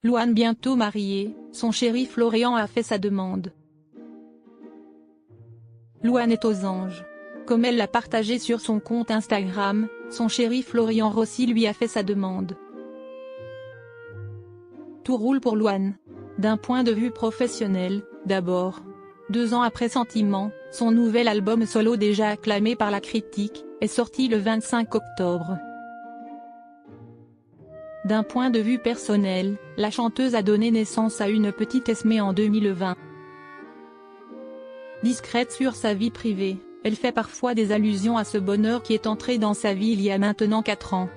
Louane bientôt mariée, son chéri Florian a fait sa demande. Louane est aux anges. Comme elle l'a partagé sur son compte Instagram, son chéri Florian Rossi lui a fait sa demande. Tout roule pour Louane. D'un point de vue professionnel, d'abord. 2 ans après Sentiment, son nouvel album solo déjà acclamé par la critique, est sorti le 25 octobre. D'un point de vue personnel, la chanteuse a donné naissance à une petite Esmée en 2020. Discrète sur sa vie privée, elle fait parfois des allusions à ce bonheur qui est entré dans sa vie il y a maintenant 4 ans.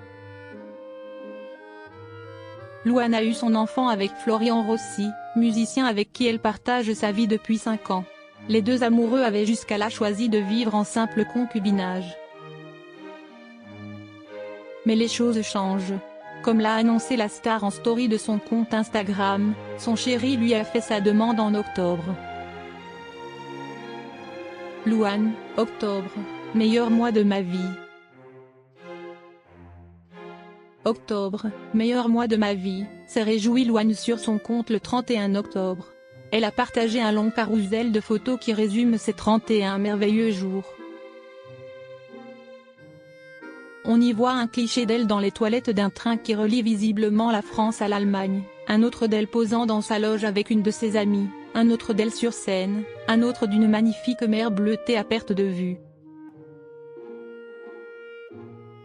Louane a eu son enfant avec Florian Rossi, musicien avec qui elle partage sa vie depuis 5 ans. Les deux amoureux avaient jusqu'à là choisi de vivre en simple concubinage. Mais les choses changent. Comme l'a annoncé la star en story de son compte Instagram, son chéri lui a fait sa demande en octobre. Louane, octobre, meilleur mois de ma vie. Octobre, meilleur mois de ma vie, s'est réjouie Louane sur son compte le 31 octobre. Elle a partagé un long carrousel de photos qui résume ces 31 merveilleux jours. On y voit un cliché d'elle dans les toilettes d'un train qui relie visiblement la France à l'Allemagne, un autre d'elle posant dans sa loge avec une de ses amies, un autre d'elle sur scène, un autre d'une magnifique mer bleutée à perte de vue.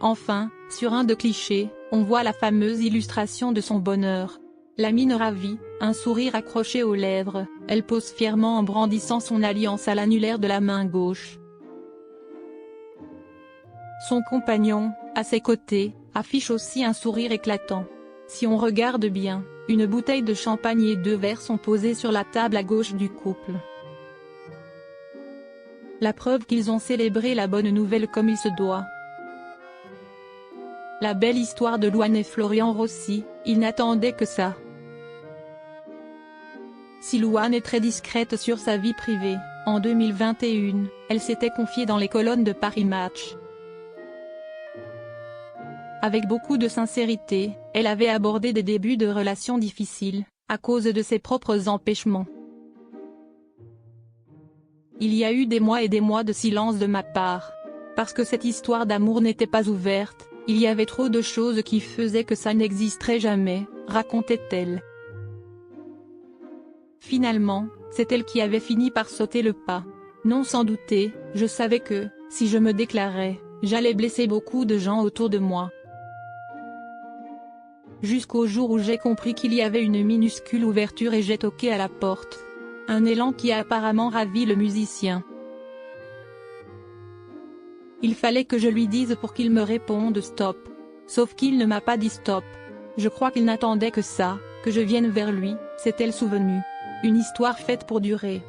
Enfin, sur un de clichés, on voit la fameuse illustration de son bonheur. La mine ravie, un sourire accroché aux lèvres, elle pose fièrement en brandissant son alliance à l'annulaire de la main gauche. Son compagnon, à ses côtés, affiche aussi un sourire éclatant. Si on regarde bien, une bouteille de champagne et 2 verres sont posés sur la table à gauche du couple. La preuve qu'ils ont célébré la bonne nouvelle comme il se doit. La belle histoire de Louane et Florian Rossi, ils n'attendaient que ça. Si Louane est très discrète sur sa vie privée, en 2021, elle s'était confiée dans les colonnes de Paris Match. Avec beaucoup de sincérité, elle avait abordé des débuts de relations difficiles, à cause de ses propres empêchements. Il y a eu des mois et des mois de silence de ma part. Parce que cette histoire d'amour n'était pas ouverte, il y avait trop de choses qui faisaient que ça n'existerait jamais, racontait-elle. Finalement, c'est elle qui avait fini par sauter le pas. Non sans douter, je savais que, si je me déclarais, j'allais blesser beaucoup de gens autour de moi. Jusqu'au jour où j'ai compris qu'il y avait une minuscule ouverture et j'ai toqué à la porte. Un élan qui a apparemment ravi le musicien. Il fallait que je lui dise pour qu'il me réponde stop. Sauf qu'il ne m'a pas dit stop. Je crois qu'il n'attendait que ça, que je vienne vers lui, s'est-elle souvenue. Une histoire faite pour durer.